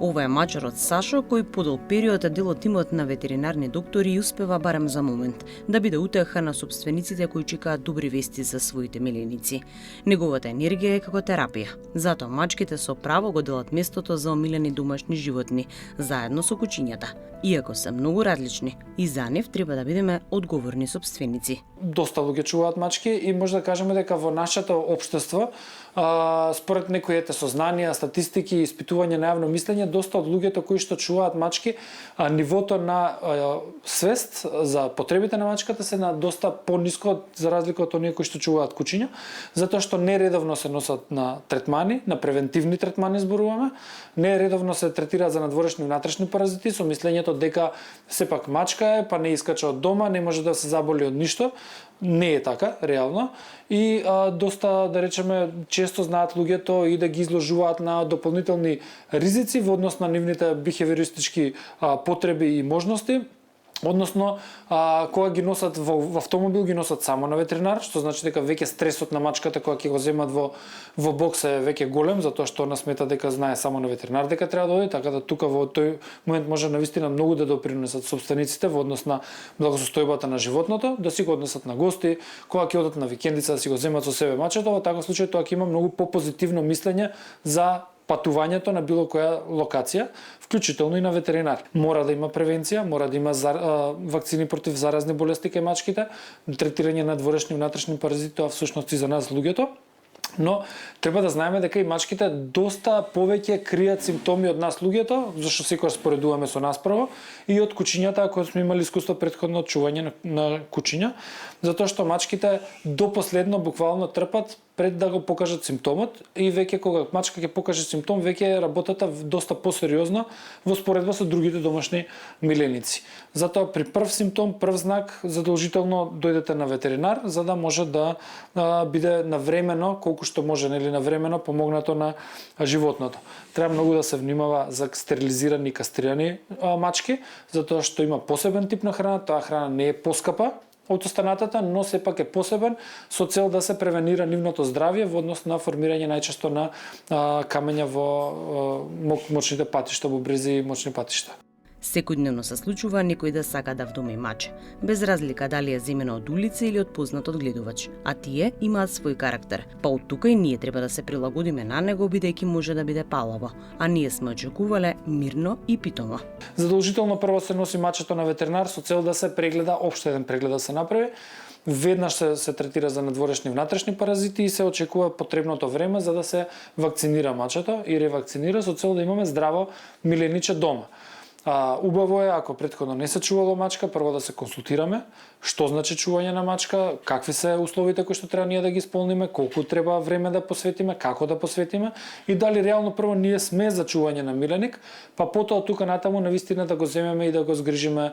Ова е мачерот Сашо кој подол период е дел од тимот на ветеринарни доктори и успева барем за момент да биде утеха на собствениците кои чекаат добри вести за своите миленици. Неговата енергија е како терапија. Затоа мачките со право го делат местото за омилени домашни животни, заедно со кучињата. Иако се многу различни, и за нив треба да бидеме одговорни собственици. Доста луѓе чуваат мачки и може да кажеме дека во нашето општество, според некои сознанија, статистики и испитување на јавно мислење, доста од луѓето кои што чуваат мачки, нивото на свест за потребите на мачката се на доста пониско за разлика од оние кои што чуваат кучиња, затоа што нередовно се носат на третмани, на превентивни третмани зборуваме, нередовно се третираат за надворешни и внатрешни паразити со мислењето дека сепак мачка е, па не искача од дома, не може да се заболи од ништо. Не е така, реално. И доста, да речеме, често знаат луѓето и да ги изложуваат на дополнителни ризици во однос на нивните бихевиористички потреби и можности. Односно, кога ги носат во автомобил, ги носат само на ветеринар, што значи дека веќе стресот на мачката кога ќе го земат во бокс е веќе голем, затоа што она смета дека знае само на ветеринар дека треба да оди, така да тука во тој момент може навистина многу да допринесат собствениците во однос на благосостојбата на животното, да си го однесат на гости, кога ќе одат на викендица да си го земат со себе мачето, во таков случај тоа ќе има многу попозитивно мислење за патувањето на било која локација, вклучително и на ветеринар. Мора да има превенција, мора да има вакцини против заразни болести кај мачките, третирање на дворешни и внатрешни паразити, тоа всушност и за нас луѓето. Но треба да знаеме дека и мачките доста повеќе кријат симптоми од нас луѓето, зашто секогаш споредуваме со нас прво, и од кучињата, ако сме имали искуство претходно од чување на кучиња, затоа што мачките до последно буквално трпат пред да го покажат симптомот и веќе кога мачка ќе покаже симптом, веќе работата доста посериозна во споредба со другите домашни миленици. Затоа при прв симптом, прв знак, задолжително дојдете на ветеринар за да може да биде навремено, колку што може, нели навремено помогнато на животното. Треба многу да се внимава за стерилизирани и кастрирани мачки, затоа што има посебен тип на храна, таа храна не е поскапа од останатата, но сепак е посебен со цел да се превенира нивното здравје во однос на формирање најчесто на камења во мочните патишта, бубрези и мочни патишта. Секојдневно се случува некој да сака да вдоми мач, без разлика дали е земено од улица или од познат одгледувач, а тие имаат свој карактер. Па од тука и ние треба да се прилагодиме на него бидејќи може да биде палаво, а ние сме очекувале мирно и питомо. Задолжително прво се носи мачето на ветеринар со цел да се прегледа, општо еден преглед да се направи. Веднаш се третира за надворешни и внатрешни паразити и се очекува потребното време за да се вакцинира мачето и ревакцинира со цел да имаме здраво милениче дома. Убаво е, ако претходно не се чувало мачка, прво да се консултираме, што значи чување на мачка, какви се условите кои што треба ние да ги исполниме, колку треба време да посветиме, како да посветиме и дали реално прво ние сме за чување на миленик, па потоа тука натаму навистина да го земеме и да го згрижиме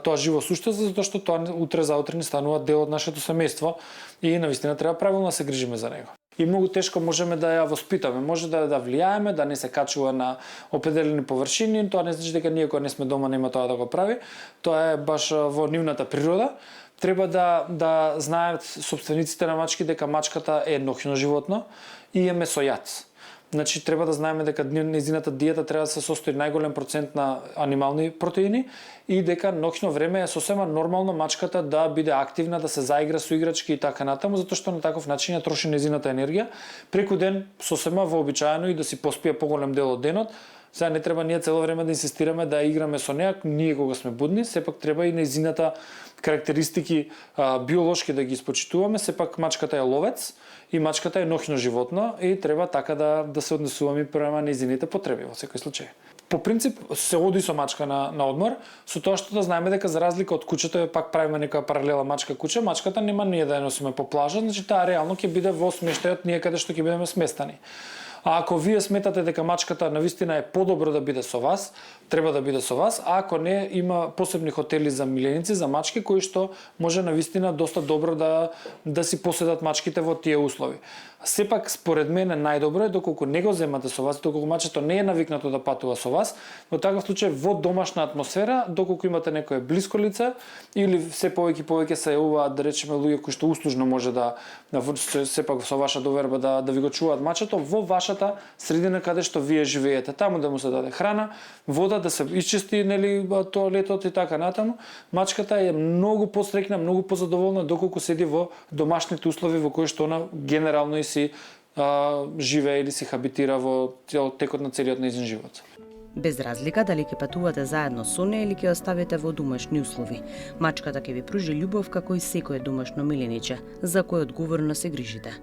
тоа живо суштество, затоа што тоа утре заутре ни станува дел од нашето семејство и навистина треба правилно да се грижиме за него. И многу тешко можеме да ја воспитаме, може да влијаеме, да не се качува на определени површини, тоа не значи дека ние кога не сме дома нема тоа да го прави, тоа е баш во нивната природа. Треба да знаат собствениците на мачки дека мачката е ноќно животно и е месојац. Значи треба да знаеме дека нејзината диета треба да се состои најголем процент на анимални протеини и дека ноќно време е сосема нормално мачката да биде активна, да се заигра со играчки и така натаму, затоа што на таков начин ја троши нејзината енергија. Преку ден сосема вообичаено и да си поспие поголем дел од денот. Сега не треба ние цело време да инсистираме да играме со неа, ние кога сме будни, сепак треба и нејзината карактеристики биолошки да ги испочитуваме, сепак мачката е ловец и мачката е ноќно животно и треба така да се однесуваме према нејзините потреби во секој случај. По принцип се оди со мачка на одмор, со тоа што да знаеме дека за разлика од кучето, пак правиме некоја паралела мачка-куче, мачката нема ние да ја носиме по плажа, значи таа реално ќе биде во смештајот ние каде што ќе бидеме сместани. А ако вие сметате дека мачката навистина е подобро да биде со вас, треба да биде со вас, а ако не, има посебни хотели за миленици, за мачки, кои што може навистина доста добро да си поседат мачките во тие услови. Сепак, според мене, најдобро е доколку не го земате со вас, доколку мачето не е навикнато да патува со вас, во таков случај во домашна атмосфера, доколку имате некое блиско лице или се повеќе се јавуваат, да речеме, луѓе кои што услужно може да сепак со ваша доверба да ви го чуваат мачето, во вашата домашната средина каде што вие живеете. Таму да му се даде храна, вода, да се исчисти нели тоалетот и така натаму. Мачката е многу пострекна, многу позадоволна доколку седи во домашните услови во кои што она генерално и си живее или си хабитира во текот на целиот нејзин живот. Без разлика дали ќе патувате заедно со неја или ќе оставите во домашни услови, мачката ќе ви пружи љубов како и секое домашно милениче, за кој одговорно се грижите.